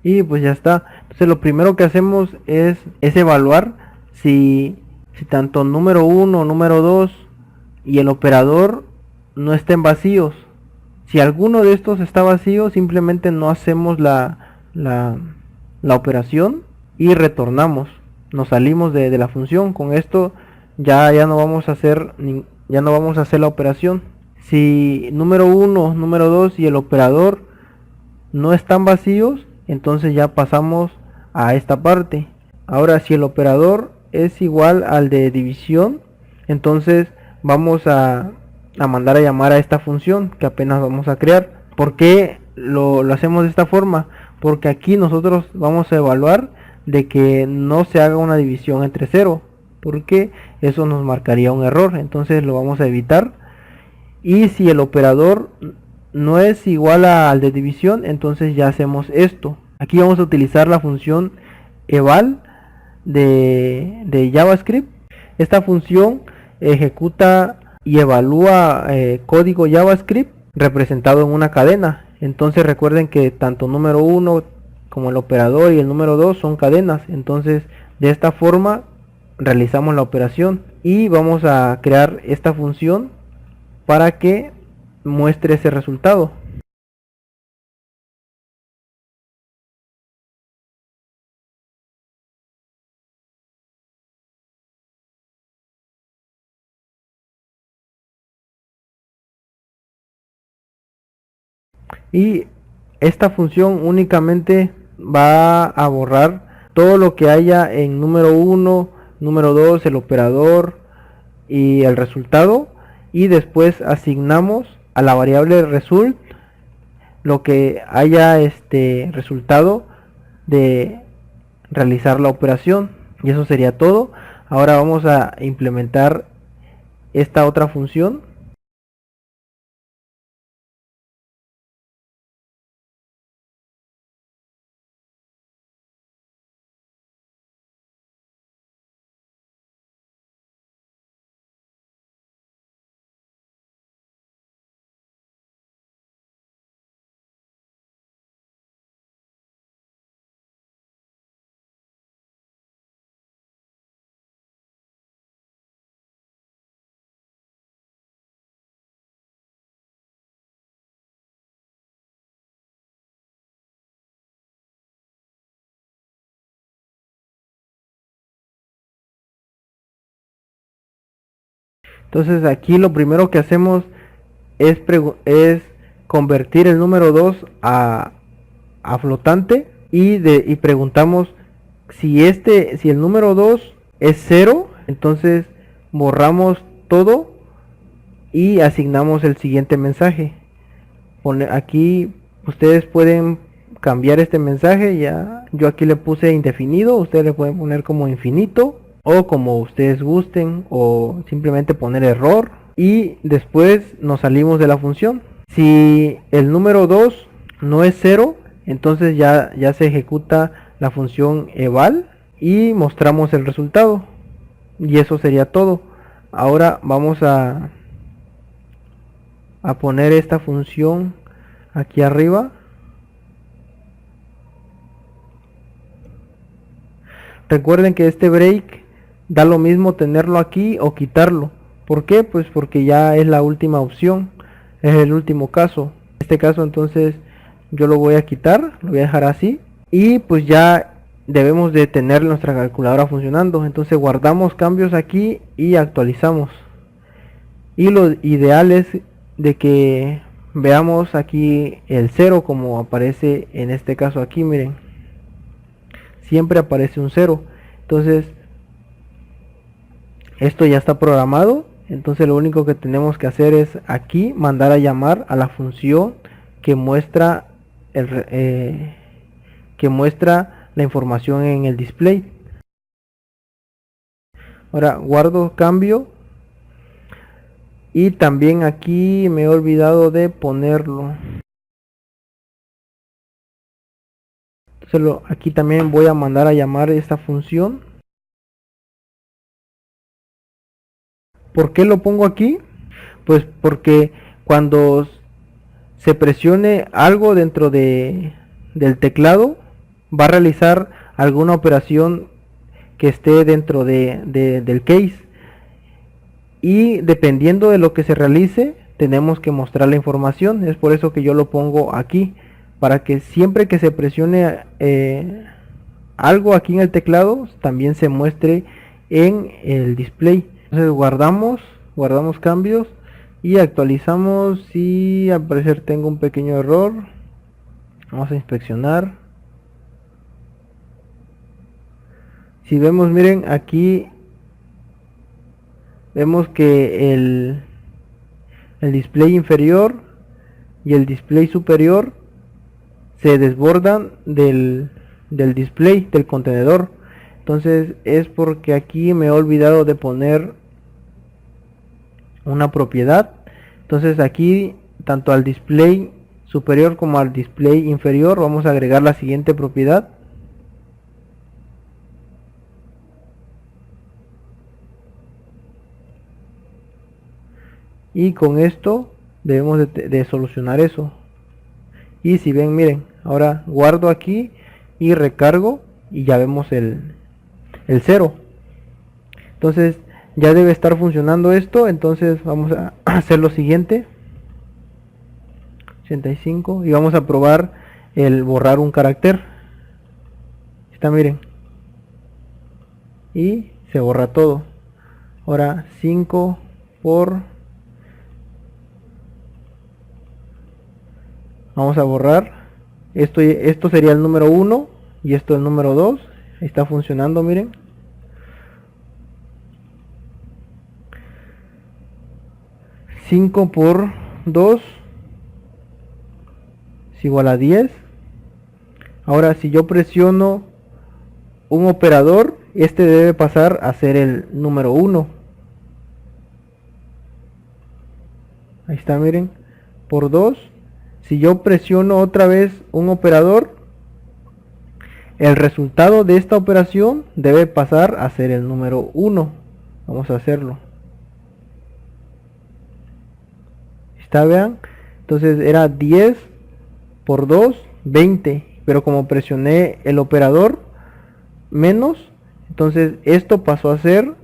Y pues ya está. Entonces lo primero que hacemos es evaluar si tanto número 1, número 2 y el operador no estén vacíos. Si alguno de estos está vacío, simplemente no hacemos la operación y retornamos. Nos salimos de la función. Con esto ya no vamos a hacer la operación. Si número 1, número 2 y el operador no están vacíos, entonces ya pasamos a esta parte. Ahora, si el operador es igual al de división, entonces vamos a mandar a llamar a esta función que apenas vamos a crear. ¿Por qué lo hacemos de esta forma? Porque aquí nosotros vamos a evaluar de que no se haga una división entre 0, porque eso nos marcaría un error. Entonces lo vamos a evitar. Y si el operador no es igual al de división, entonces ya hacemos esto. Aquí vamos a utilizar la función eval de JavaScript. Esta función ejecuta y evalúa código JavaScript representado en una cadena. Entonces recuerden que tanto número 1 como el operador y el número 2 son cadenas. Entonces de esta forma realizamos la operación y vamos a crear esta función para que muestre ese resultado. y esta función únicamente va a borrar todo lo que haya en número 1, número 2, el operador y el resultado, y después asignamos a la variable result lo que haya resultado de realizar la operación, y eso sería todo. Ahora vamos a implementar esta otra función. Entonces aquí lo primero que hacemos es convertir el número 2 a flotante, y preguntamos si el número 2 es 0, entonces borramos todo y asignamos el siguiente mensaje. Aquí ustedes pueden cambiar este mensaje, yo aquí le puse indefinido, ustedes le pueden poner como infinito o como ustedes gusten, o simplemente poner error, y después nos salimos de la función. Si el número 2 no es 0, entonces ya se ejecuta la función eval y mostramos el resultado, y eso sería todo. Ahora vamos a poner esta función aquí arriba. Recuerden que este break da lo mismo tenerlo aquí o quitarlo. ¿Por qué? Pues porque ya es la última opción, es el último caso. En este caso entonces yo lo voy a quitar, lo voy a dejar así, y pues ya debemos de tener nuestra calculadora funcionando. Entonces guardamos cambios aquí y actualizamos. Y lo ideal es de que veamos aquí el 0 como aparece en este caso aquí, miren. Siempre aparece un 0. Entonces esto ya está programado. Entonces lo único que tenemos que hacer es aquí mandar a llamar a la función que muestra la información en el display. Ahora guardo cambio, y también aquí me he olvidado de ponerlo. Entonces aquí también voy a mandar a llamar esta función. ¿Por qué lo pongo aquí? Pues porque cuando se presione algo dentro del teclado, va a realizar alguna operación que esté dentro del case, y dependiendo de lo que se realice tenemos que mostrar la información. Es por eso que yo lo pongo aquí, para que siempre que se presione algo aquí en el teclado también se muestre en el display. Entonces guardamos cambios y actualizamos. Y al parecer tengo un pequeño error. Vamos a inspeccionar. Si vemos, miren, aquí vemos que el display inferior y el display superior se desbordan del display del contenedor. Entonces es porque aquí me he olvidado de poner una propiedad. Entonces aquí, tanto al display superior como al display inferior, vamos a agregar la siguiente propiedad. Y con esto debemos de solucionar eso. Y si ven, miren, ahora guardo aquí y recargo, y ya vemos el 0. Entonces ya debe estar funcionando esto. Entonces vamos a hacer lo siguiente. 85, y vamos a probar el borrar un carácter. Está, miren, y se borra todo. Ahora 5 por Vamos a borrar. Esto sería el número 1 y esto el número 2. Está funcionando, miren. $5 por 2 es igual a 10. Ahora si yo presiono un operador, este debe pasar a ser el número 1. Ahí está, miren, por 2. Si yo presiono otra vez un operador, el resultado de esta operación debe pasar a ser el número 1. Vamos a hacerlo. Está, vean. Entonces era 10 por 2, 20. Pero como presioné el operador menos, entonces esto pasó a ser,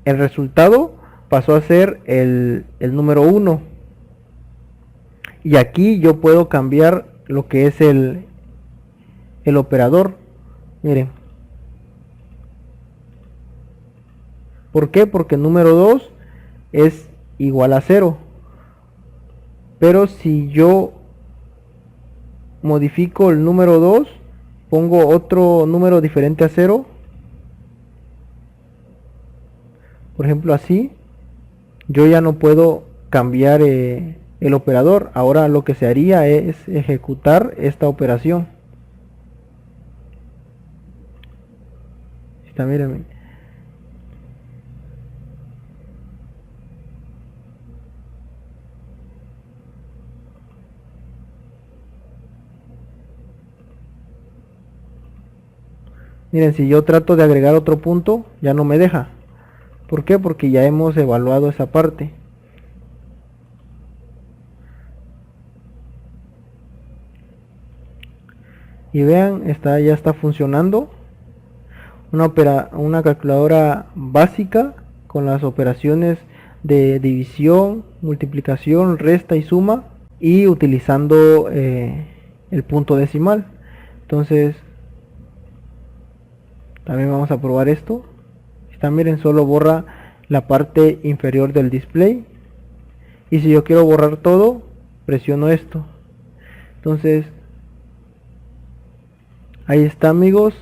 el resultado pasó a ser el número 1. Y aquí yo puedo cambiar lo que es el operador. Miren. ¿Por qué? Porque el número 2 es igual a 0. Pero si yo modifico el número 2, pongo otro número diferente a 0. Por ejemplo así. Yo ya no puedo cambiar el operador. Ahora lo que se haría es ejecutar esta operación. Está, miren. Miren, si yo trato de agregar otro punto, ya no me deja. ¿Por qué? Porque ya hemos evaluado esa parte. Y vean, ya está funcionando. Una calculadora básica con las operaciones de división, multiplicación, resta y suma, y utilizando el punto decimal. Entonces también vamos a probar esto. Está, miren, solo borra la parte inferior del display. Y si yo quiero borrar todo, presiono esto. Entonces ahí está, amigos.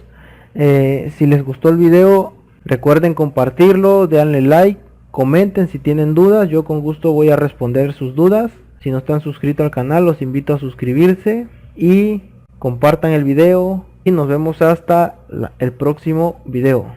Si les gustó el video, recuerden compartirlo, denle like, comenten si tienen dudas. Yo con gusto voy a responder sus dudas. Si no están suscritos al canal, los invito a suscribirse y compartan el video. Y nos vemos hasta el próximo video.